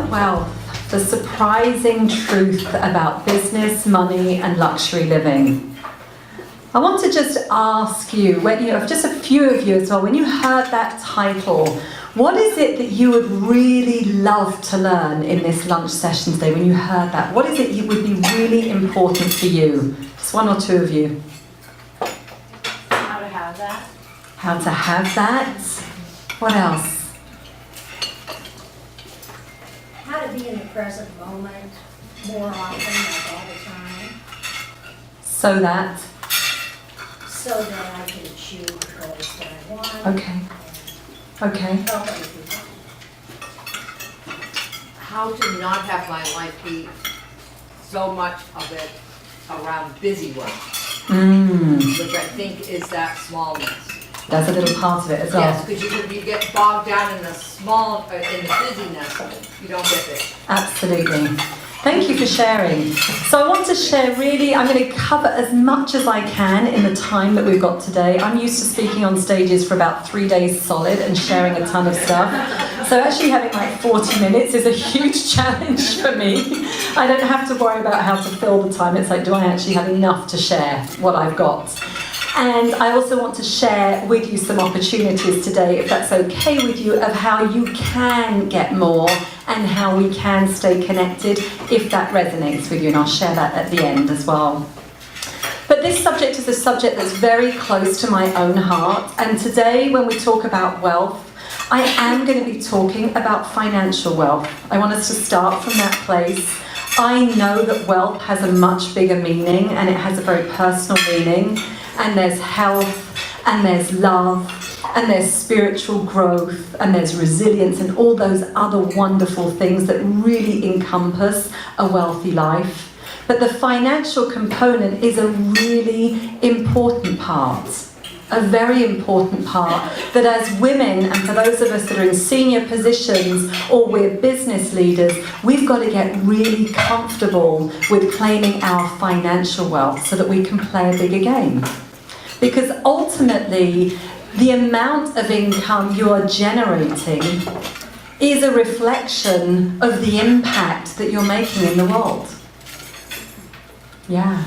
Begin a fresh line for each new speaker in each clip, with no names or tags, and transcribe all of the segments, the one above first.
wealth, the surprising truth about business, money, and luxury living. I want to just ask you, just a few of you as well, when you heard that title, what is it that you would really love to learn in this lunch session today when you heard that? What is it would be really important for you? Just one or two of you.
How to have that.
How to have that. What else?
How to be in the present moment more often, like all the time,
So that.
so that I can achieve the goals that I want.
Okay. Okay.
Help other people.
How to not have my life be so much of it around busy work, which I think is that smallness.
That's a little part of it as well.
Yes, because you get bogged down in the in the busyness, you don't get there.
Absolutely. Thank you for sharing. So I want to share I'm going to cover as much as I can in the time that we've got today. I'm used to speaking on stages for about 3 days solid and sharing a ton of stuff. So actually having like 40 minutes is a huge challenge for me. I don't have to worry about how to fill the time. It's like, do I actually have enough to share what I've got? And I also want to share with you some opportunities today, if that's okay with you, of how you can get more and how we can stay connected, if that resonates with you. And I'll share that at the end as well. But this subject is a subject that's very close to my own heart. And today, when we talk about wealth, I am going to be talking about financial wealth. I want us to start from that place. I know that wealth has a much bigger meaning, and it has a very personal meaning. And there's health, and there's love, and there's spiritual growth, and there's resilience, and all those other wonderful things that really encompass a wealthy life. But the financial component is a really important part, a very important part, that as women, and for those of us that are in senior positions or we're business leaders, we've got to get really comfortable with claiming our financial wealth so that we can play a bigger game. Because ultimately, the amount of income you are generating is a reflection of the impact that you're making in the world. Yeah.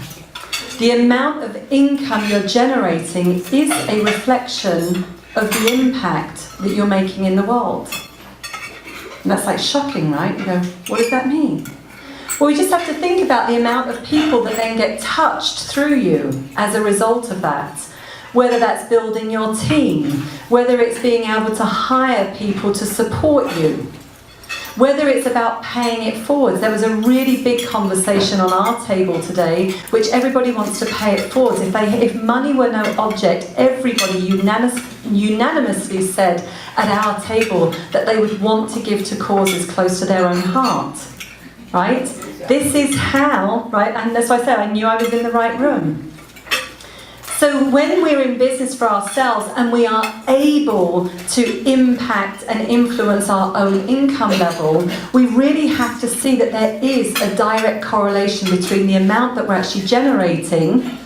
The amount of income you're generating is a reflection of the impact that you're making in the world. And that's like shocking, right? You go, what does that mean? Well, we just have to think about the amount of people that then get touched through you as a result of that. Whether that's building your team, whether it's being able to hire people to support you, whether it's about paying it forwards. There was a really big conversation on our table today, which everybody wants to pay it forwards. If money were no object, everybody unanimously said at our table that they would want to give to causes close to their own heart. Right? This is how, right? And that's why I said I knew I was in the right room. So when we're in business for ourselves and we are able to impact and influence our own income level, we really have to see that there is a direct correlation between the amount that we're actually generating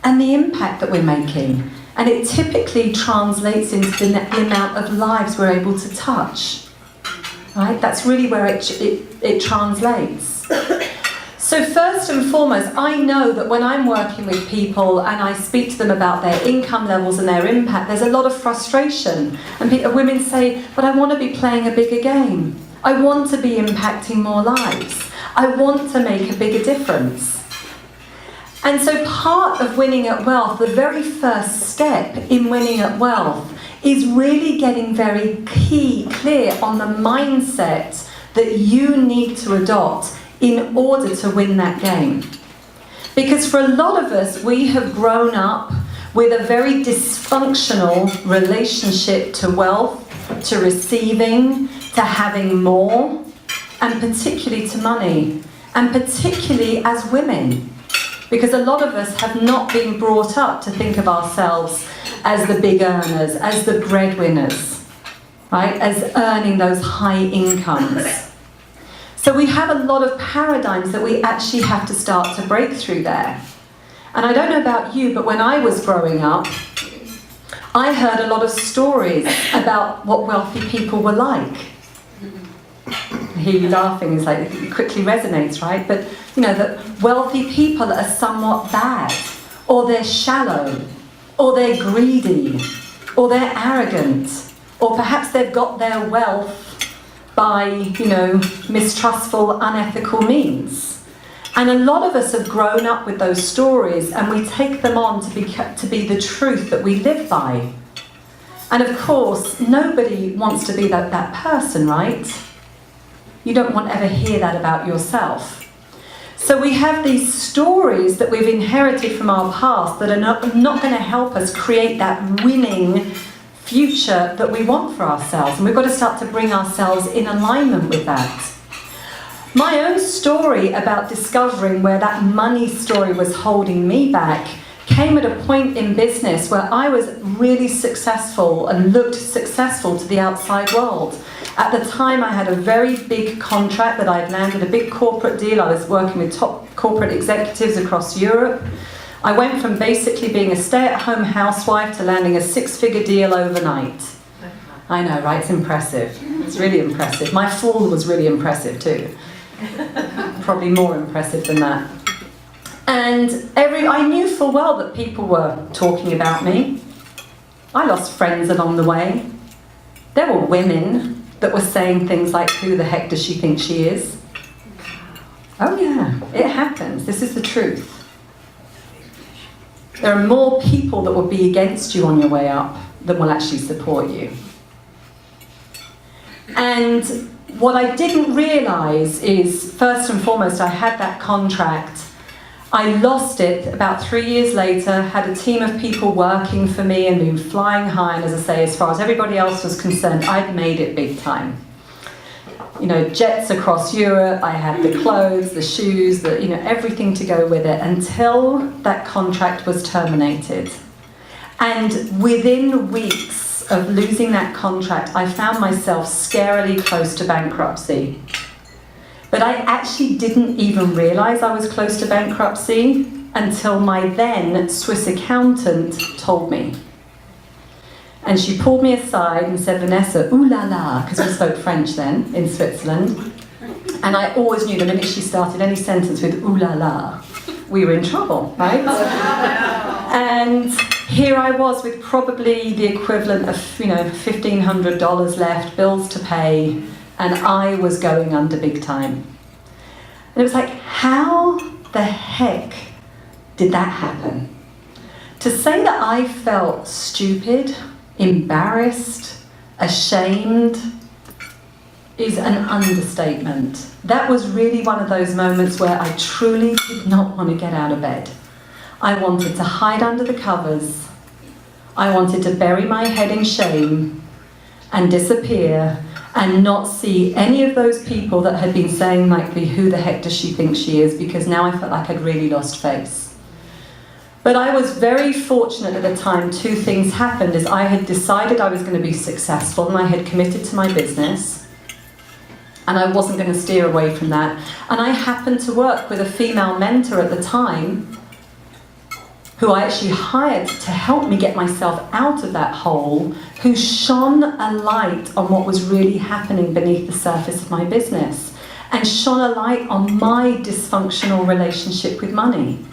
and the impact that we're making. And it typically translates into the amount of lives we're able to touch. Right? That's really where it translates. So first and foremost, I know that when I'm working with people and I speak to them about their income levels and their impact, there's a lot of frustration. And women say, but I want to be playing a bigger game. I want to be impacting more lives. I want to make a bigger difference. And so part of winning at wealth, the very first step in winning at wealth, is really getting very clear on the mindset that you need to adopt in order to win that game. Because for a lot of us, we have grown up with a very dysfunctional relationship to wealth, to receiving, to having more, and particularly to money, and particularly as women. Because a lot of us have not been brought up to think of ourselves as the big earners, as the breadwinners, right? As earning those high incomes. So we have a lot of paradigms that we actually have to start to break through there. And I don't know about you, but when I was growing up, I heard a lot of stories about what wealthy people were like. hear you laughing. It's like it quickly resonates, right? But you know that wealthy people are somewhat bad, or they're shallow, or they're greedy, or they're arrogant, or perhaps they've got their wealth by, you know, mistrustful, unethical means. And a lot of us have grown up with those stories, and we take them on to be the truth that we live by. And of course, nobody wants to be that person, right? You don't want to ever hear that about yourself. So we have these stories that we've inherited from our past that are not going to help us create that winning future that we want for ourselves. And we've got to start to bring ourselves in alignment with that. My own story about discovering where that money story was holding me back came at a point in business where I was really successful and looked successful to the outside world. At the time, I had a very big contract that I'd landed, a big corporate deal. I was working with top corporate executives across Europe. I went from basically being a stay-at-home housewife to landing a six-figure deal overnight. I know, right? It's impressive. It's really impressive. My fall was really impressive too. Probably more impressive than that. And I knew full well that people were talking about me. I lost friends along the way. There were women that were saying things like, who the heck does she think she is? Oh yeah, it happens. This is the truth. There are more people that will be against you on your way up than will actually support you. And what I didn't realise is, first and foremost, I had that contract. I lost it about 3 years later, had a team of people working for me and been flying high, and as I say, as far as everybody else was concerned, I'd made it big time. You know, jets across Europe, I had the clothes, the shoes, everything to go with it, until that contract was terminated. And within weeks of losing that contract, I found myself scarily close to bankruptcy. But I actually didn't even realise I was close to bankruptcy until my then Swiss accountant told me. And she pulled me aside and said, Vanessa, ooh la la, because we spoke French then in Switzerland. And I always knew the minute she started any sentence with ooh la la, we were in trouble, right? And here I was with probably the equivalent of, $1,500 left, bills to pay, and I was going under big time. And it was like, how the heck did that happen? To say that I felt stupid, embarrassed, ashamed, is an understatement. That was really one of those moments where I truly did not want to get out of bed. I wanted to hide under the covers. I wanted to bury my head in shame and disappear and not see any of those people that had been saying like, who the heck does she think she is? Because now I felt like I'd really lost face. But I was very fortunate at the time. Two things happened. Is I had decided I was going to be successful and I had committed to my business. And I wasn't going to steer away from that. And I happened to work with a female mentor at the time who I actually hired to help me get myself out of that hole, who shone a light on what was really happening beneath the surface of my business and shone a light on my dysfunctional relationship with money.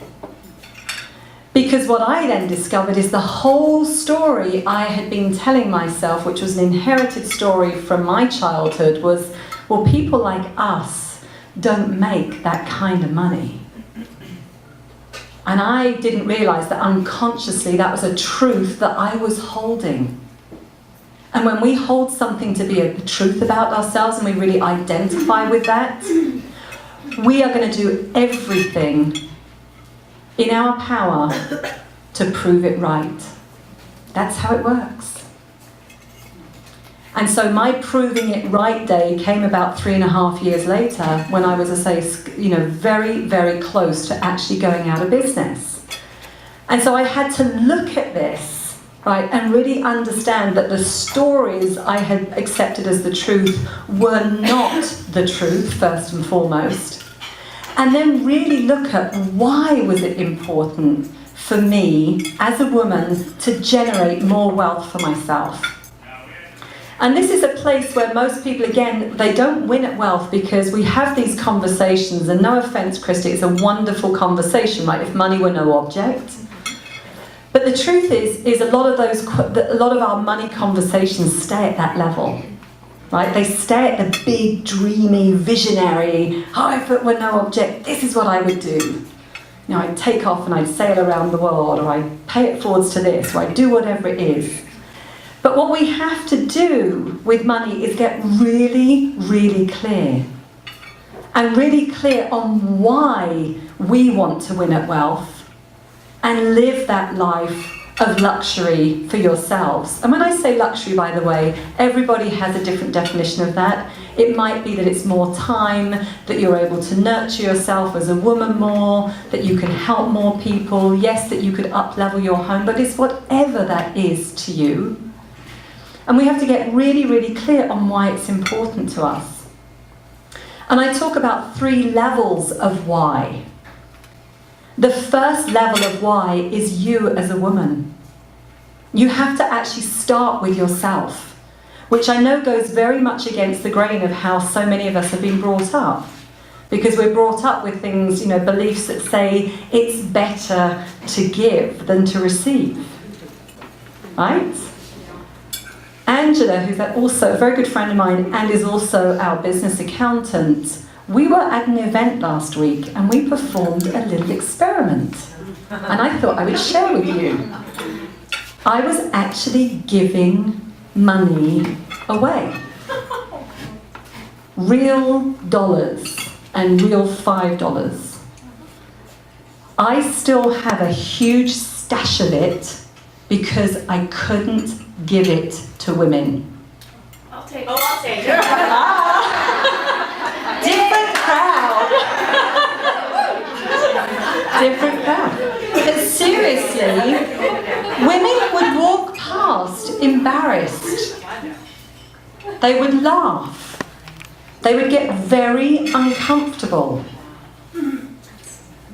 Because what I then discovered is the whole story I had been telling myself, which was an inherited story from my childhood, was, well, people like us don't make that kind of money. And I didn't realise that unconsciously that was a truth that I was holding. And when we hold something to be a truth about ourselves and we really identify with that, we are going to do everything in our power to prove it right. That's how it works. And so my proving it right day came about 3.5 years later when I was, as I say, very, very close to actually going out of business. And so I had to look at this, right, and really understand that the stories I had accepted as the truth were not the truth, first and foremost. And then really look at why was it important for me as a woman to generate more wealth for myself. And this is a place where most people, again, they don't win at wealth because we have these conversations, and no offense, Christy, it's a wonderful conversation, right? If money were no object. But the truth is a lot of our money conversations stay at that level, right? They stay at the big, dreamy, visionary, if it were no object, this is what I would do. You know, I'd take off and I'd sail around the world, or I'd pay it forwards to this, or I'd do whatever it is. But what we have to do with money is get really, really clear. And really clear on why we want to win at wealth and live that life of luxury for yourselves. And when I say luxury, by the way, everybody has a different definition of that. It might be that it's more time, that you're able to nurture yourself as a woman more, that you can help more people, yes, that you could up-level your home, but it's whatever that is to you. And we have to get really, really clear on why it's important to us. And I talk about 3 levels of why. The first level of why is you as a woman. You have to actually start with yourself, which I know goes very much against the grain of how so many of us have been brought up. Because we're brought up with things, you know, beliefs that say it's better to give than to receive. Right? Angela, who's also a very good friend of mine and is also our business accountant, we were at an event last week and we performed a little experiment. And I thought I would share with you. I was actually giving money away. Real dollars and real $5. I still have a huge stash of it because I couldn't give it to women.
I'll take it.
Different crowd. Different crowd. But seriously, women would walk past embarrassed. They would laugh. They would get very uncomfortable.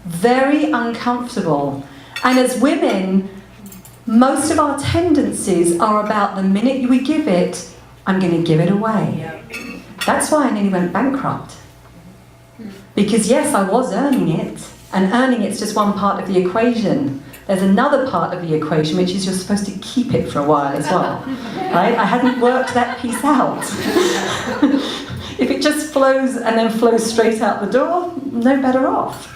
Very uncomfortable. And as women, most of our tendencies are about the minute we give it, I'm going to give it away. That's why I nearly went bankrupt. Because yes, I was earning it, and earning it's just one part of the equation. There's another part of the equation, which is you're supposed to keep it for a while as well. Right? I hadn't worked that piece out. If it just flows and then flows straight out the door, no better off.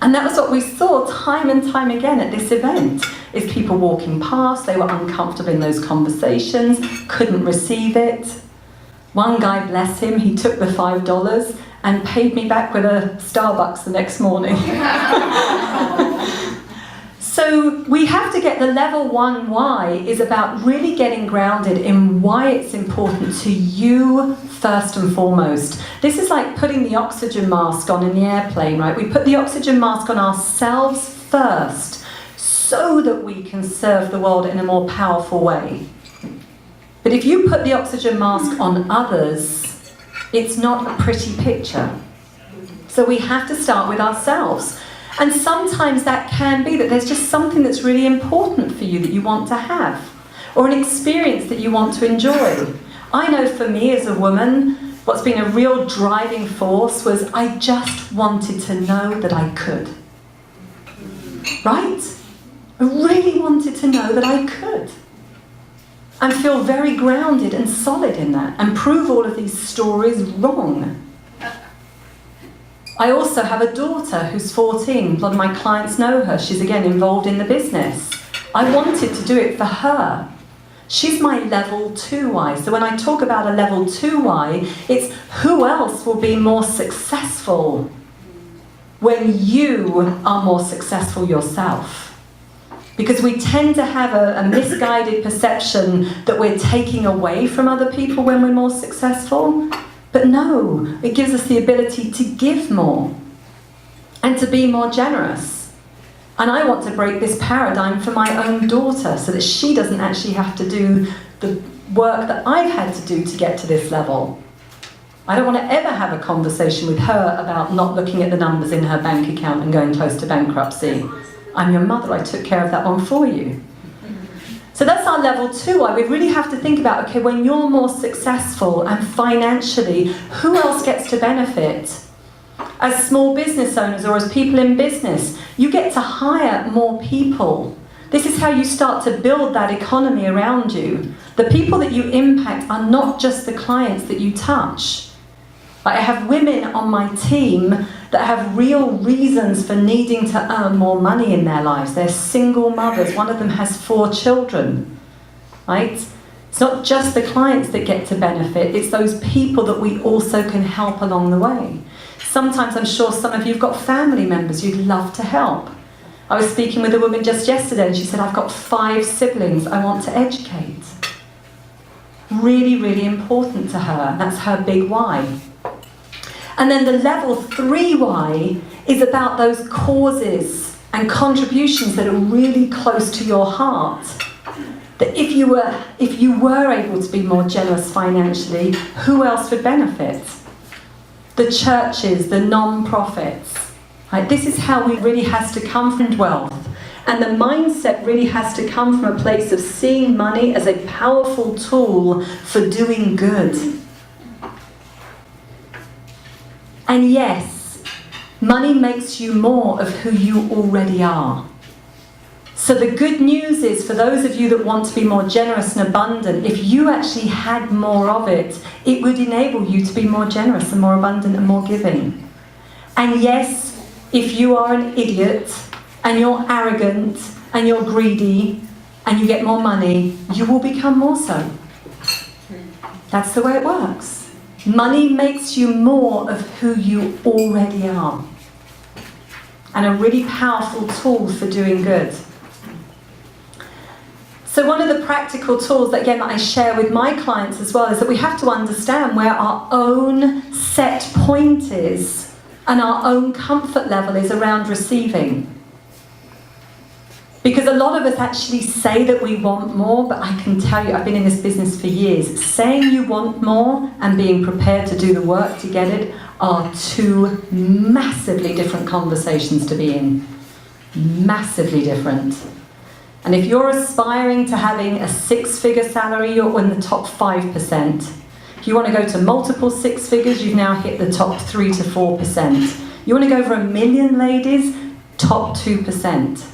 And that was what we saw time and time again at this event, is people walking past, they were uncomfortable in those conversations, couldn't receive it. One guy, bless him, he took the $5 and paid me back with a Starbucks the next morning. So we have to get the level 1 why is about really getting grounded in why it's important to you first and foremost. This is like putting the oxygen mask on in the airplane, right? We put the oxygen mask on ourselves first so that we can serve the world in a more powerful way. But if you put the oxygen mask on others, it's not a pretty picture. So we have to start with ourselves. And sometimes that can be that there's just something that's really important for you that you want to have, or an experience that you want to enjoy. I know for me as a woman, what's been a real driving force was I just wanted to know that I could. Right? I really wanted to know that I could. And feel very grounded and solid in that, and prove all of these stories wrong. I also have a daughter who's 14. A lot of my clients know her. She's again involved in the business. I wanted to do it for her. She's my level 2 why. So when I talk about a level 2 why, it's who else will be more successful when you are more successful yourself. Because we tend to have a misguided perception that we're taking away from other people when we're more successful. But no, it gives us the ability to give more and to be more generous. And I want to break this paradigm for my own daughter so that she doesn't actually have to do the work that I've had to do to get to this level. I don't want to ever have a conversation with her about not looking at the numbers in her bank account and going close to bankruptcy. I'm your mother, I took care of that one for you. So that's our level 2 why. We really have to think about, okay, when you're more successful and financially, who else gets to benefit? As small business owners or as people in business, you get to hire more people. This is how you start to build that economy around you. The people that you impact are not just the clients that you touch. I have women on my team that have real reasons for needing to earn more money in their lives. They're single mothers. One of them has 4 children, right? It's not just the clients that get to benefit. It's those people that we also can help along the way. Sometimes I'm sure some of you have got family members you'd love to help. I was speaking with a woman just yesterday and she said, I've got 5 siblings I want to educate. Really, really important to her. That's her big why. And then the level 3 why is about those causes and contributions that are really close to your heart. That if you were able to be more generous financially, who else would benefit? The churches, the non-profits. Right? This is how we really has to come from wealth. And the mindset really has to come from a place of seeing money as a powerful tool for doing good. And yes, money makes you more of who you already are. So the good news is, for those of you that want to be more generous and abundant, if you actually had more of it, it would enable you to be more generous and more abundant and more giving. And yes, if you are an idiot and you're arrogant and you're greedy and you get more money, you will become more so. That's the way it works. Money makes you more of who you already are. And a really powerful tool for doing good. So one of the practical tools that, again, that I share with my clients as well is that we have to understand where our own set point is and our own comfort level is around receiving. Because a lot of us actually say that we want more, but I can tell you, I've been in this business for years, saying you want more and being prepared to do the work to get it are 2 massively different conversations to be in. Massively different. And if you're aspiring to having a 6-figure salary, you're in the top 5%. If you want to go to multiple 6 figures, you've now hit the top 3 to 4%. You want to go over 1 million, ladies, top 2%.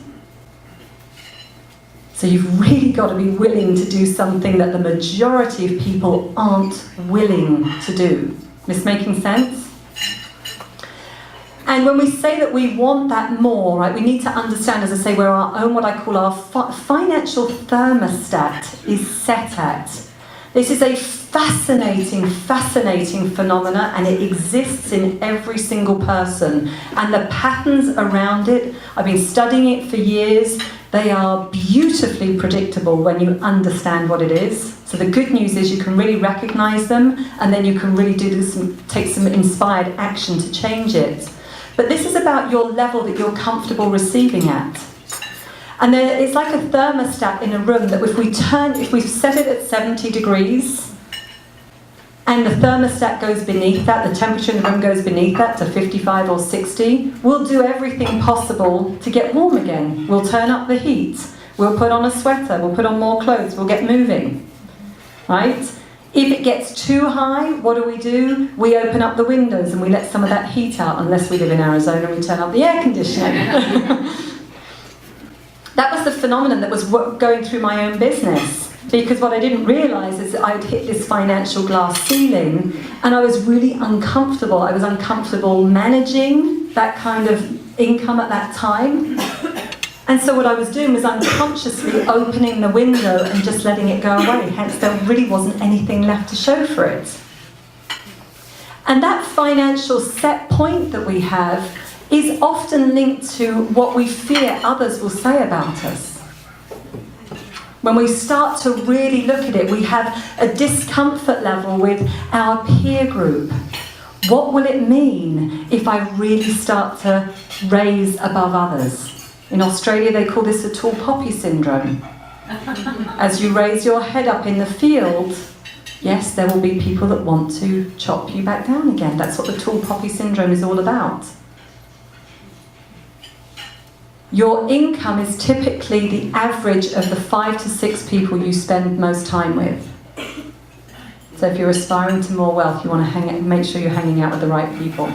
So you've really got to be willing to do something that the majority of people aren't willing to do. This making sense? And when we say that we want that more, right, we need to understand, as I say, where our own, what I call our financial thermostat is set at. This is a fascinating, fascinating phenomena, and it exists in every single person. And the patterns around it, I've been studying it for years. They are beautifully predictable when you understand what it is. So the good news is you can really recognize them, and then you can really take some inspired action to change it. But this is about your level that you're comfortable receiving at. And then it's like a thermostat in a room that if we set it at 70 degrees, and the thermostat goes beneath that, the temperature in the room goes beneath that to 55 or 60, we'll do everything possible to get warm again. We'll turn up the heat. We'll put on a sweater. We'll put on more clothes. We'll get moving. Right? If it gets too high, what do? We open up the windows and we let some of that heat out, unless we live in Arizona and we turn up the air conditioning. That was the phenomenon that was going through my own business. Because what I didn't realise is that I'd hit this financial glass ceiling and I was really uncomfortable. I was uncomfortable managing that kind of income at that time. And so what I was doing was unconsciously opening the window and just letting it go away. Hence, there really wasn't anything left to show for it. And that financial set point that we have is often linked to what we fear others will say about us. When we start to really look at it, we have a discomfort level with our peer group. What will it mean if I really start to raise above others? In Australia, they call this a tall poppy syndrome. As you raise your head up in the field, yes, there will be people that want to chop you back down again. That's what the tall poppy syndrome is all about. your income is typically the average of the 5 to 6 people you spend most time with. So if you're aspiring to more wealth, you want to make sure you're hanging out with the right people.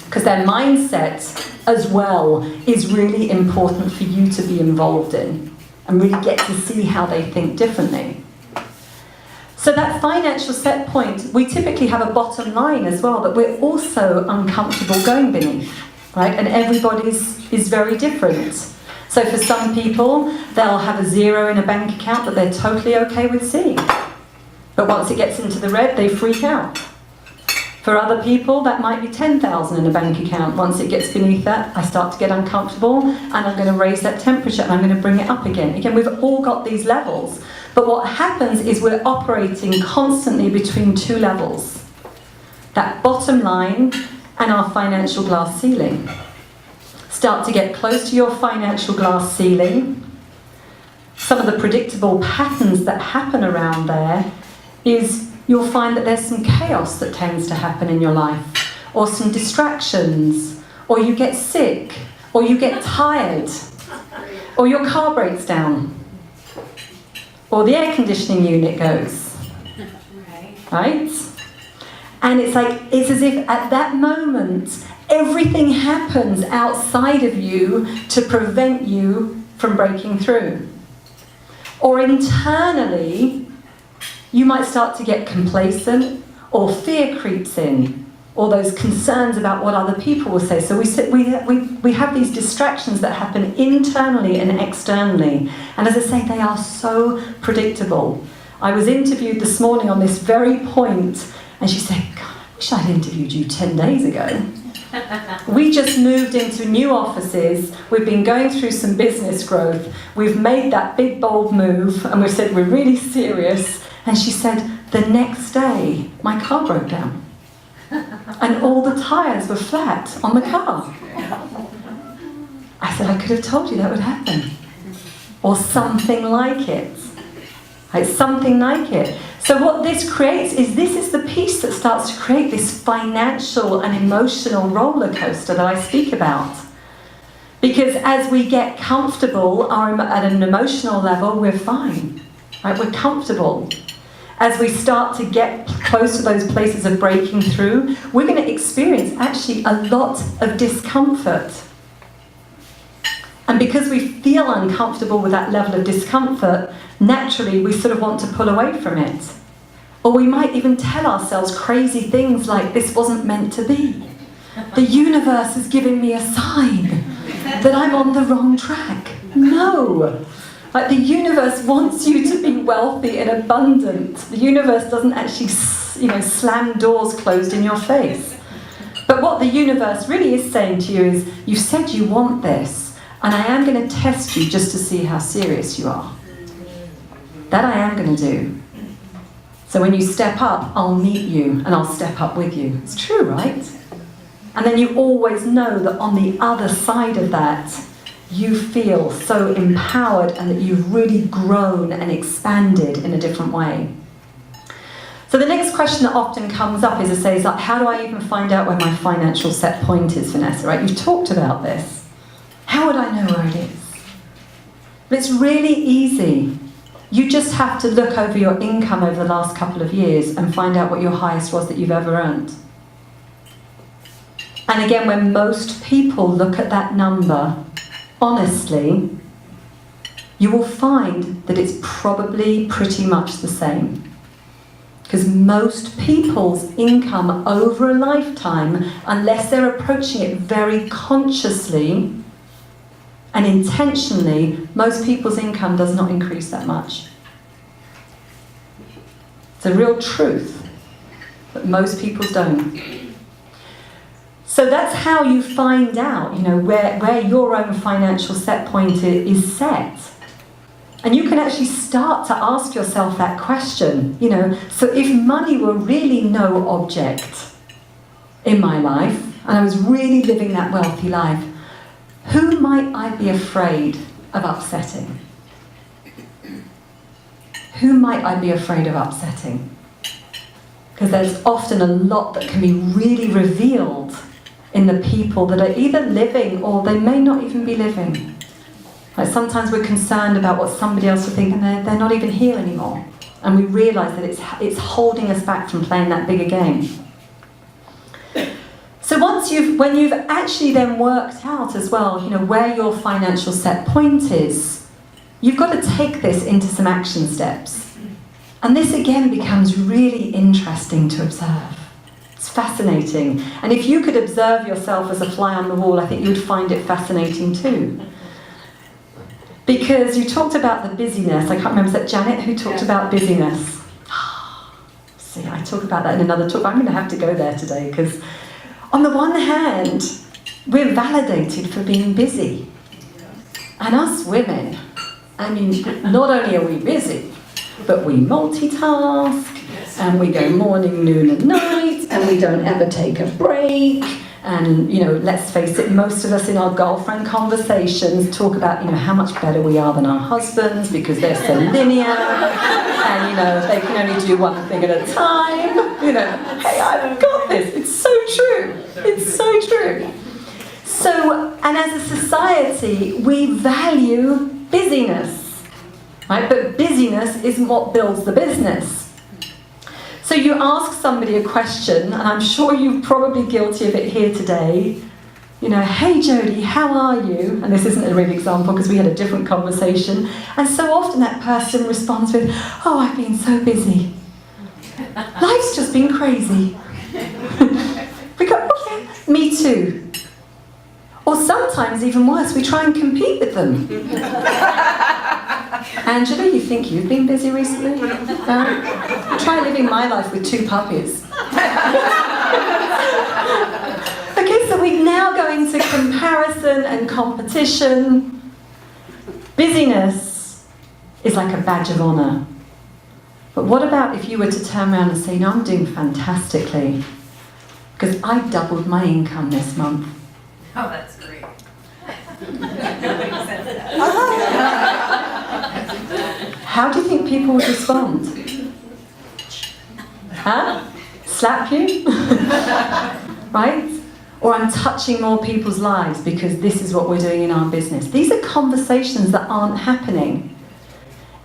Because their mindset as well is really important for you to be involved in and really get to see how they think differently. So that financial set point, we typically have a bottom line as well that we're also uncomfortable going beneath, right? And everybody's is very different. So for some people, they'll have a 0 in a bank account that they're totally okay with seeing. But once it gets into the red, they freak out. For other people, that might be 10,000 in a bank account. Once it gets beneath that, I start to get uncomfortable, and I'm going to raise that temperature, and I'm going to bring it up again. Again, we've all got these levels. But what happens is we're operating constantly between 2 levels. That bottom line and our financial glass ceiling. Start to get close to your financial glass ceiling. Some of the predictable patterns that happen around there is you'll find that there's some chaos that tends to happen in your life, or some distractions, or you get sick, or you get tired, or your car breaks down, or the air conditioning unit goes, right? And it's as if at that moment, everything happens outside of you to prevent you from breaking through. Or internally, you might start to get complacent, or fear creeps in, or those concerns about what other people will say. So we have these distractions that happen internally and externally. And as I say, they are so predictable. I was interviewed this morning on this very point, and she said, God, I wish I'd interviewed you 10 days ago. We just moved into new offices, we've been going through some business growth, we've made that big bold move, and we've said we're really serious. And she said, the next day, my car broke down. And all the tyres were flat on the car. I said, I could have told you that would happen. Or something like it. Like something like it. So what this creates is, this is the piece that starts to create this financial and emotional roller coaster that I speak about. Because as we get comfortable at an emotional level, we're fine. Right? We're comfortable. As we start to get close to those places of breaking through, we're going to experience actually a lot of discomfort. And because we feel uncomfortable with that level of discomfort, naturally we sort of want to pull away from it. Or we might even tell ourselves crazy things like, this wasn't meant to be. The universe is giving me a sign that I'm on the wrong track. No. Like, the universe wants you to be wealthy and abundant. The universe doesn't actually, slam doors closed in your face. But what the universe really is saying to you is, you said you want this, and I am going to test you just to see how serious you are. That I am going to do. So when you step up, I'll meet you, and I'll step up with you. It's true, right? And then you always know that on the other side of that, you feel so empowered and that you've really grown and expanded in a different way. So the next question that often comes up is, how do I even find out where my financial set point is, Vanessa? Right? You've talked about this. How would I know where it is? But it's really easy. You just have to look over your income over the last couple of years and find out what your highest was that you've ever earned. And again, when most people look at that number, honestly, you will find that it's probably pretty much the same. Because most people's income over a lifetime, unless they're approaching it very consciously and intentionally, most people's income does not increase that much. It's a real truth, but most people's don't. So that's how you find out, where your own financial set point is set. And you can actually start to ask yourself that question, so if money were really no object in my life, and I was really living that wealthy life, who might I be afraid of upsetting? Who might I be afraid of upsetting? Because there's often a lot that can be really revealed in the people that are either living or they may not even be living. Like sometimes we're concerned about what somebody else will think, and they're not even here anymore. And we realise that it's holding us back from playing that bigger game. So when you've actually then worked out as well, where your financial set point is, you've got to take this into some action steps. And this again becomes really interesting to observe. It's fascinating. And if you could observe yourself as a fly on the wall, I think you would find it fascinating too. Because you talked about the busyness. I can't remember, is that Janet who talked about busyness? See, I talk about that in another talk, but I'm going to have to go there today, because on the one hand, we're validated for being busy. And us women, I mean, not only are we busy, but we multitask, and we go morning, noon and night, and we don't ever take a break. And, let's face it, most of us in our girlfriend conversations talk about, how much better we are than our husbands because they're so linear, and, they can only do one thing at a time. Hey, I've got this. It's so true. It's so true. So, and as a society, we value busyness, right? But busyness isn't what builds the business. So you ask somebody a question, and I'm sure you're probably guilty of it here today. Hey Jodie, how are you? And this isn't a real example because we had a different conversation. And so often that person responds with, oh, I've been so busy. Life's just been crazy. We go, okay, me too. Or sometimes, even worse, we try and compete with them. Angela, you think you've been busy recently? Try living my life with 2 puppies. Okay, so we now go into comparison and competition. Busyness is like a badge of honour. But what about if you were to turn around and say, no, I'm doing fantastically, because I doubled my income this month.
Oh, that's great.
How do you think people would respond? Huh? Slap you? Right? Or I'm touching more people's lives because this is what we're doing in our business. These are conversations that aren't happening.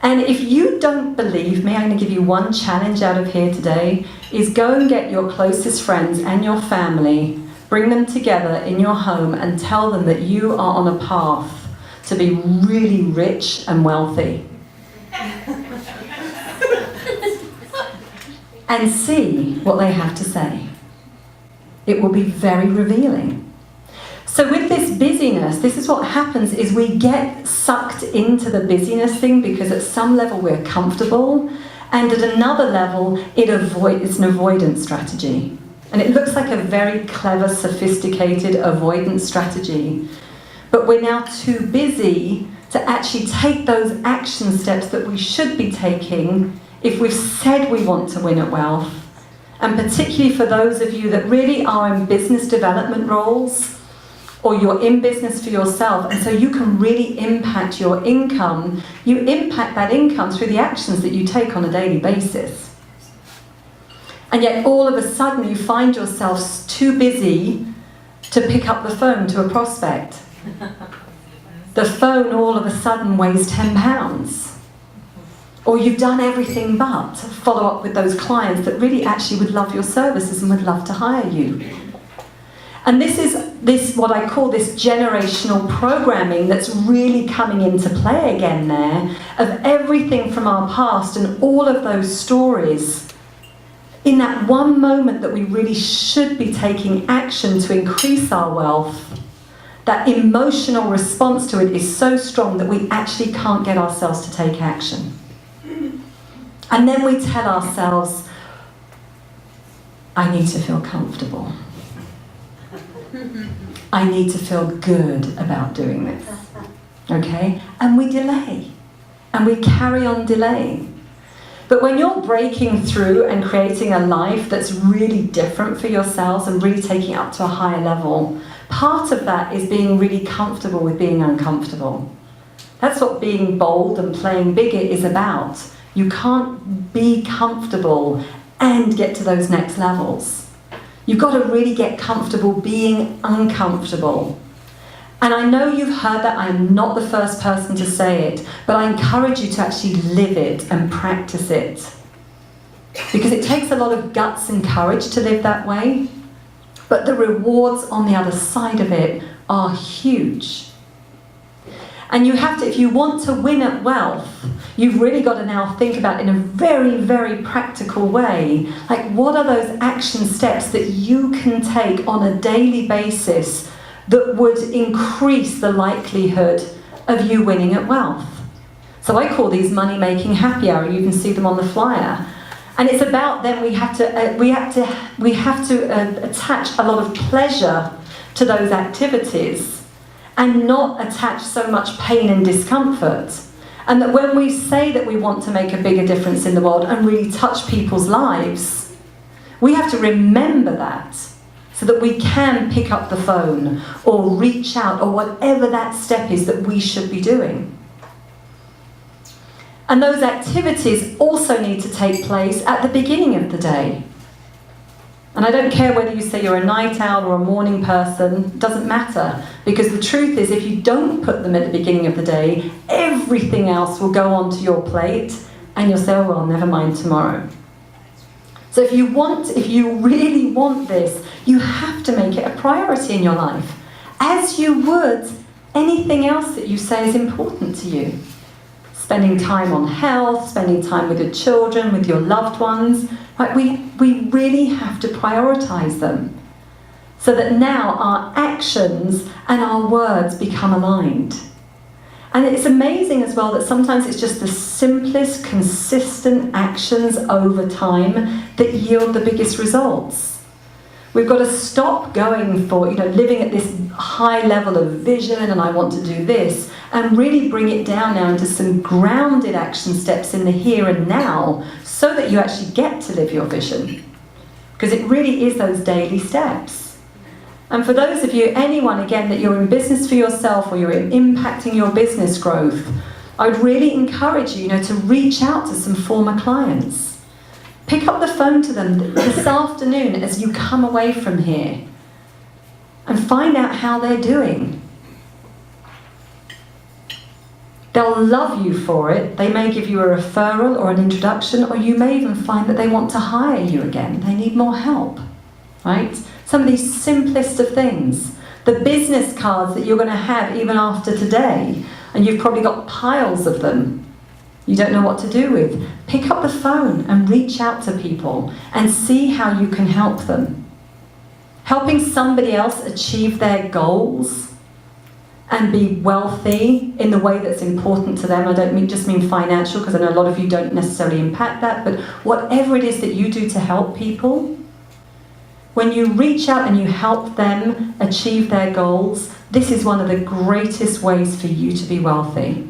And if you don't believe me, I'm going to give you one challenge out of here today, is go and get your closest friends and your family, bring them together in your home and tell them that you are on a path to be really rich and wealthy. And see what they have to say. It will be very revealing. So with this busyness, this is what happens, is we get sucked into the busyness thing because at some level we're comfortable, and at another level it's an avoidance strategy. And it looks like a very clever, sophisticated avoidance strategy. But we're now too busy to actually take those action steps that we should be taking if we've said we want to win at wealth. And particularly for those of you that really are in business development roles, or you're in business for yourself, and so you can really impact your income. You impact that income through the actions that you take on a daily basis. And yet all of a sudden you find yourself too busy to pick up the phone to a prospect. The phone all of a sudden weighs 10 pounds. Or you've done everything but follow up with those clients that really actually would love your services and would love to hire you. And this is what I call this generational programming that's really coming into play again there, of everything from our past and all of those stories. In that one moment that we really should be taking action to increase our wealth, that emotional response to it is so strong that we actually can't get ourselves to take action. And then we tell ourselves, I need to feel comfortable. I need to feel good about doing this. Okay? And we delay. And we carry on delaying. But when you're breaking through and creating a life that's really different for yourselves and really taking it up to a higher level, part of that is being really comfortable with being uncomfortable. That's what being bold and playing bigger is about. You can't be comfortable and get to those next levels. You've got to really get comfortable being uncomfortable. And I know you've heard that. I am not the first person to say it, but I encourage you to actually live it and practice it. Because it takes a lot of guts and courage to live that way, but the rewards on the other side of it are huge. And you have to, if you want to win at wealth, you've really got to now think about in a very, very practical way, like what are those action steps that you can take on a daily basis that would increase the likelihood of you winning at wealth. So I call these money-making happy hour. You can see them on the flyer. And it's about then we have to attach a lot of pleasure to those activities and not attach so much pain and discomfort. And that when we say that we want to make a bigger difference in the world and really touch people's lives, we have to remember that so that we can pick up the phone or reach out or whatever that step is that we should be doing. And those activities also need to take place at the beginning of the day. And I don't care whether you say you're a night owl or a morning person, it doesn't matter. Because the truth is, if you don't put them at the beginning of the day, everything else will go onto your plate and you'll say, oh well, never mind tomorrow. So if you really want this, you have to make it a priority in your life, as you would anything else that you say is important to you. Spending time on health, spending time with your children, with your loved ones. Right? We really have to prioritize them so that now our actions and our words become aligned. And it's amazing as well that sometimes it's just the simplest, consistent actions over time that yield the biggest results. We've got to stop going for, living at this high level of vision and I want to do this, and really bring it down now into some grounded action steps in the here and now so that you actually get to live your vision. Because it really is those daily steps. And for those of you, anyone again, that you're in business for yourself or you're impacting your business growth, I would really encourage you, to reach out to some former clients. Pick up the phone to them this afternoon as you come away from here and find out how they're doing. They'll love you for it. They may give you a referral or an introduction, or you may even find that they want to hire you again. They need more help, right? Some of these simplest of things. The business cards that you're going to have even after today, and you've probably got piles of them. You don't know what to do with. Pick up the phone and reach out to people and see how you can help them. Helping somebody else achieve their goals and be wealthy in the way that's important to them. I don't just mean financial, because I know a lot of you don't necessarily impact that, but whatever it is that you do to help people, when you reach out and you help them achieve their goals, this is one of the greatest ways for you to be wealthy.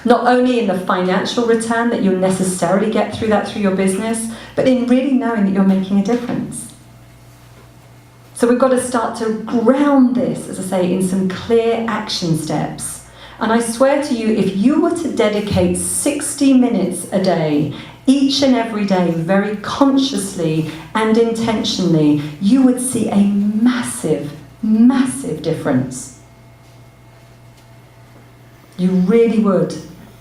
Not only in the financial return that you'll necessarily get through your business, but in really knowing that you're making a difference. So we've got to start to ground this, as I say, in some clear action steps. And I swear to you, if you were to dedicate 60 minutes a day, each and every day, very consciously and intentionally, you would see a massive, massive difference. You really would.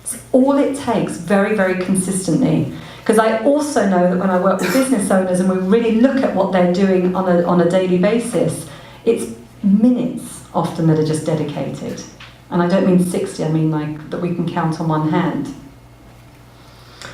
It's all it takes, very, very consistently. Because I also know that when I work with business owners and we really look at what they're doing on a daily basis, it's minutes often that are just dedicated. And I don't mean 60, I mean like that we can count on one hand.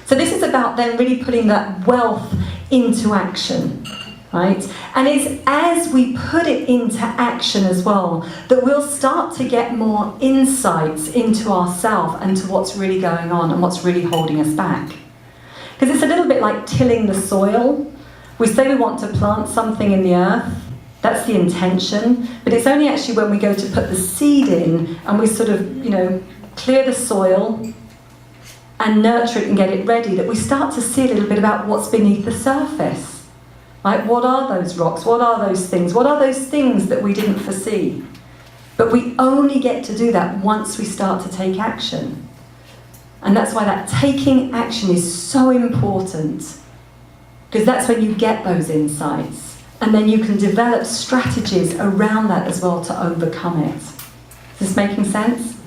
So this is about then really putting that wealth into action, right? And it's as we put it into action as well that we'll start to get more insights into ourselves and to what's really going on and what's really holding us back. Because it's a little bit like tilling the soil. We say we want to plant something in the earth. That's the intention. But it's only actually when we go to put the seed in and we sort of, clear the soil and nurture it and get it ready, that we start to see a little bit about what's beneath the surface. Right? What are those rocks? What are those things? What are those things that we didn't foresee? But we only get to do that once we start to take action. And that's why that taking action is so important. Because that's when you get those insights. And then you can develop strategies around that as well to overcome it. Is this making sense?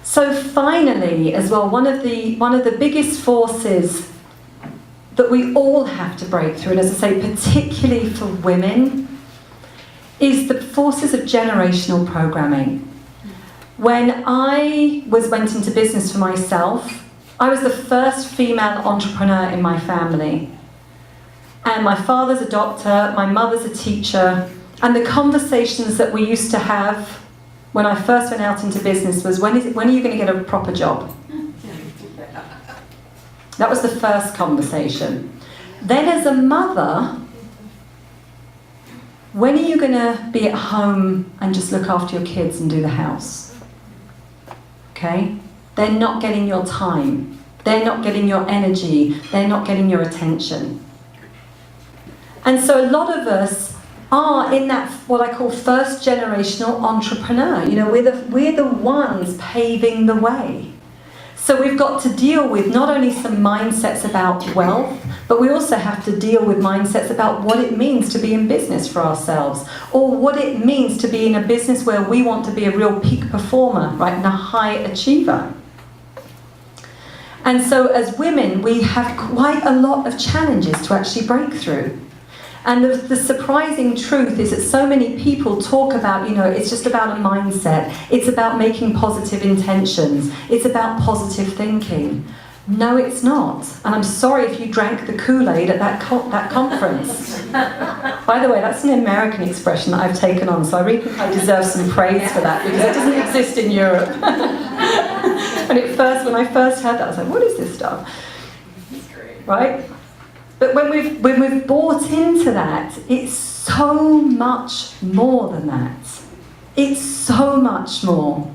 So finally, as well, one of the biggest forces that we all have to break through, and as I say, particularly for women, is the forces of generational programming. When I went into business for myself, I was the first female entrepreneur in my family. And my father's a doctor, my mother's a teacher, and the conversations that we used to have when I first went out into business was, when are you going to get a proper job? That was the first conversation. Then as a mother, when are you going to be at home and just look after your kids and do the house? Okay? They're not getting your time. They're not getting your energy. They're not getting your attention. And so a lot of us are in that, what I call first generational entrepreneur. You know, we're the ones paving the way. So we've got to deal with not only some mindsets about wealth, but we also have to deal with mindsets about what it means to be in business for ourselves, or what it means to be in a business where we want to be a real peak performer, right, and a high achiever. And so as women, we have quite a lot of challenges to actually break through. And the surprising truth is that so many people talk about, you know, it's just about a mindset. It's about making positive intentions. It's about positive thinking. No, it's not. And I'm sorry if you drank the Kool-Aid at that conference. By the way, that's an American expression that I've taken on, so I really think I deserve some praise for that, because it doesn't exist in Europe. And when I first heard that, I was like, what is this stuff? Right? But when we've bought into that, it's so much more than that. It's so much more.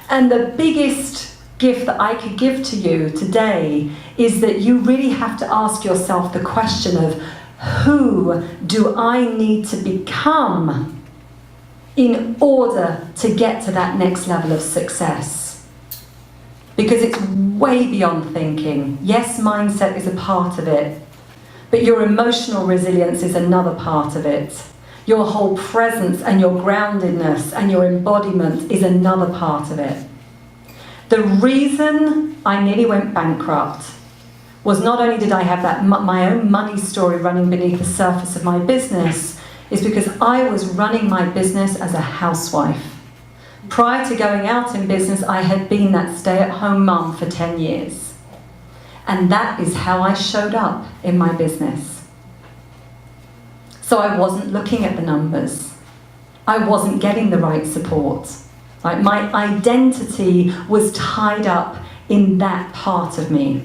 And the biggest gift that I could give to you today is that you really have to ask yourself the question of, who do I need to become in order to get to that next level of success? Because it's way beyond thinking. Yes, mindset is a part of it. But your emotional resilience is another part of it. Your whole presence and your groundedness and your embodiment is another part of it. The reason I nearly went bankrupt was not only did I have that my own money story running beneath the surface of my business, is because I was running my business as a housewife. Prior to going out in business, I had been that stay-at-home mum for 10 years. And that is how I showed up in my business. So I wasn't looking at the numbers. I wasn't getting the right support. Right? My identity was tied up in that part of me.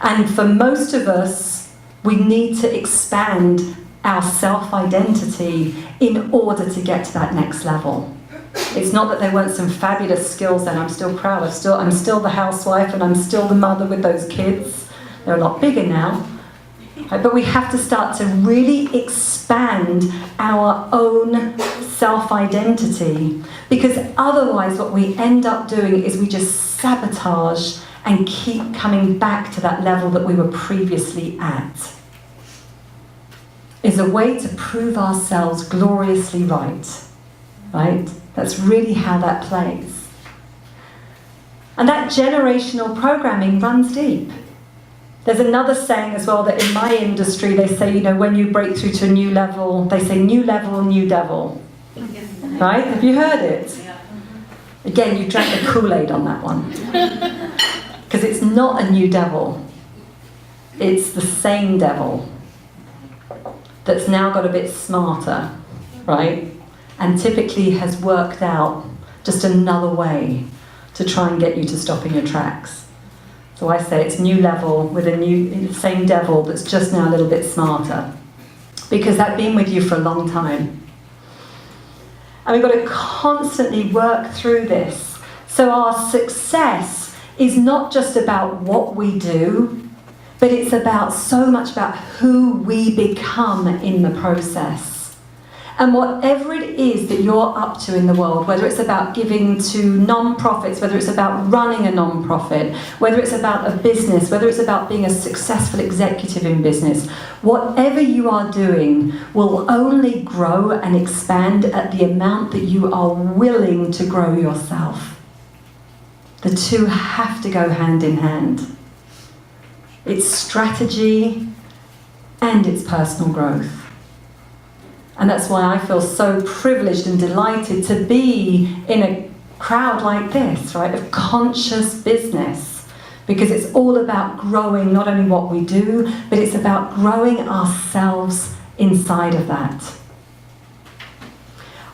And for most of us, we need to expand our self-identity in order to get to that next level. It's not that there weren't some fabulous skills then. I'm still proud. I'm still the housewife, and I'm still the mother with those kids. They're a lot bigger now. Right? But we have to start to really expand our own self-identity, because otherwise what we end up doing is we just sabotage and keep coming back to that level that we were previously at. Is a way to prove ourselves gloriously right. Right? That's really how that plays. And that generational programming runs deep. There's another saying as well that in my industry they say, you know, when you break through to a new level, they say new level, new devil. Right? Have you heard it? Again, you drank the Kool-Aid on that one. Because it's not a new devil. It's the same devil that's now got a bit smarter, right? And typically has worked out just another way to try and get you to stop in your tracks. So I say it's new level with the same devil that's just now a little bit smarter. Because that's been with you for a long time. And we've got to constantly work through this. So our success is not just about what we do, but it's about so much about who we become in the process. And whatever it is that you're up to in the world, whether it's about giving to non-profits, whether it's about running a non-profit, whether it's about a business, whether it's about being a successful executive in business, whatever you are doing will only grow and expand at the amount that you are willing to grow yourself. The two have to go hand in hand. It's strategy and it's personal growth. And that's why I feel so privileged and delighted to be in a crowd like this, right, of conscious business. Because it's all about growing not only what we do, but it's about growing ourselves inside of that.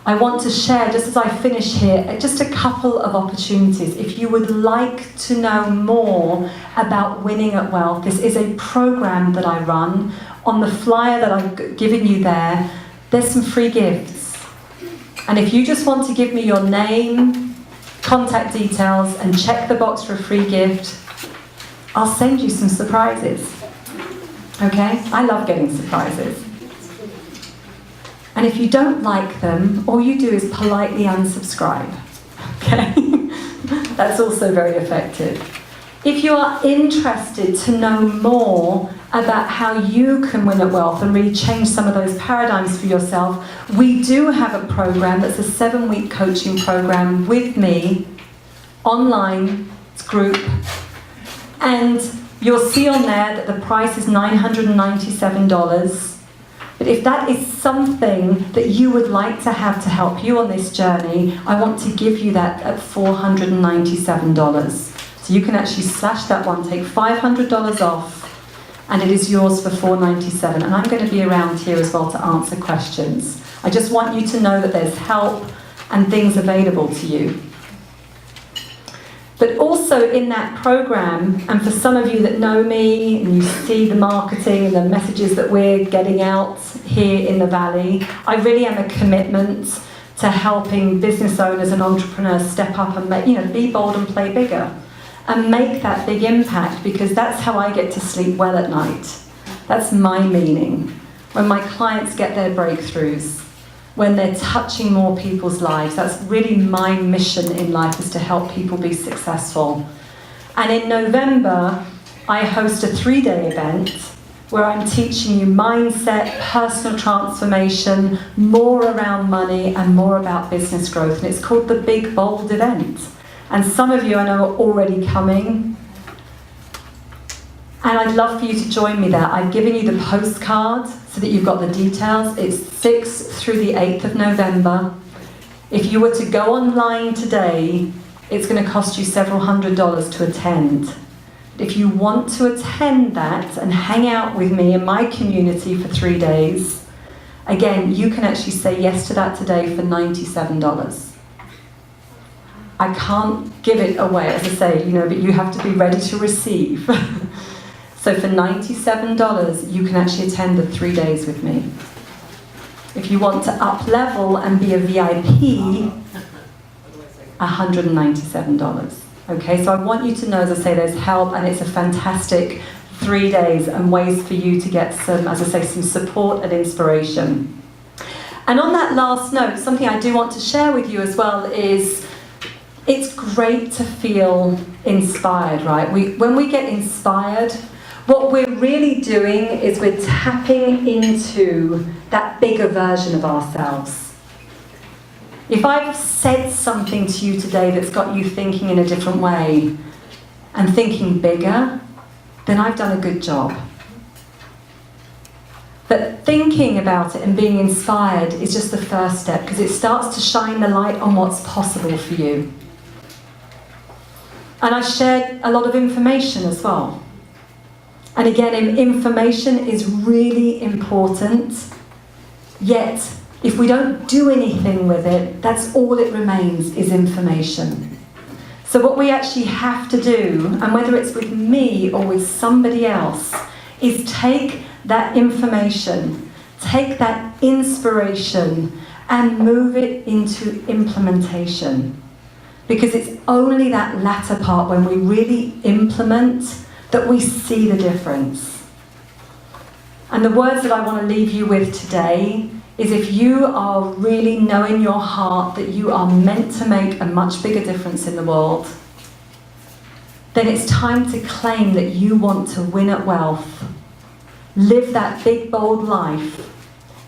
I want to share, just as I finish here, just a couple of opportunities. If you would like to know more about Winning at Wealth, this is a program that I run. On the flyer that I've given you there's some free gifts. And if you just want to give me your name, contact details, and check the box for a free gift, I'll send you some surprises. Okay? I love getting surprises. And if you don't like them, all you do is politely unsubscribe. Okay? That's also very effective. If you are interested to know more about how you can win at wealth and really change some of those paradigms for yourself, we do have a program that's a 7-week coaching program with me, online, it's group, and you'll see on there that the price is $997. But if that is something that you would like to have to help you on this journey, I want to give you that at $497. So you can actually slash that one, take $500 off, and it is yours for $497. And I'm going to be around here as well to answer questions. I just want you to know that there's help and things available to you. But also in that program, and for some of you that know me, and you see the marketing and the messages that we're getting out here in the Valley, I really am a commitment to helping business owners and entrepreneurs step up and make, be bold and play bigger. And make that big impact, because that's how I get to sleep well at night. That's my meaning. When my clients get their breakthroughs, when they're touching more people's lives, that's really my mission in life, is to help people be successful. And in November, I host a 3-day event where I'm teaching you mindset, personal transformation, more around money and more about business growth. And it's called the Big Bold Event. And some of you I know are already coming. And I'd love for you to join me there. I've given you the postcard so that you've got the details. It's 6th through the 8th of November. If you were to go online today, it's going to cost you several $100s to attend. If you want to attend that and hang out with me in my community for 3 days, again, you can actually say yes to that today for $97. I can't give it away, as I say, but you have to be ready to receive. So for $97, you can actually attend the 3 days with me. If you want to up level and be a VIP, $197. Okay, so I want you to know, as I say, there's help, and it's a fantastic 3 days and ways for you to get some, as I say, some support and inspiration. And on that last note, something I do want to share with you as well is, it's great to feel inspired, right? When we get inspired, what we're really doing is we're tapping into that bigger version of ourselves. If I've said something to you today that's got you thinking in a different way and thinking bigger, then I've done a good job. But thinking about it and being inspired is just the first step, because it starts to shine the light on what's possible for you. And I shared a lot of information as well. And again, information is really important, yet if we don't do anything with it, that's all it remains, is information. So what we actually have to do, and whether it's with me or with somebody else, is take that information, take that inspiration, and move it into implementation. Because it's only that latter part, when we really implement, that we see the difference. And the words that I want to leave you with today is if you are really knowing in your heart that you are meant to make a much bigger difference in the world, then it's time to claim that you want to win at wealth, live that big, bold life,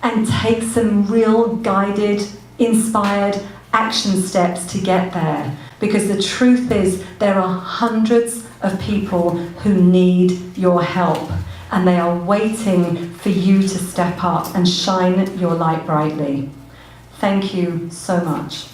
and take some real guided, inspired action steps to get there. Because the truth is, there are hundreds of people who need your help, and they are waiting for you to step up and shine your light brightly. Thank you so much.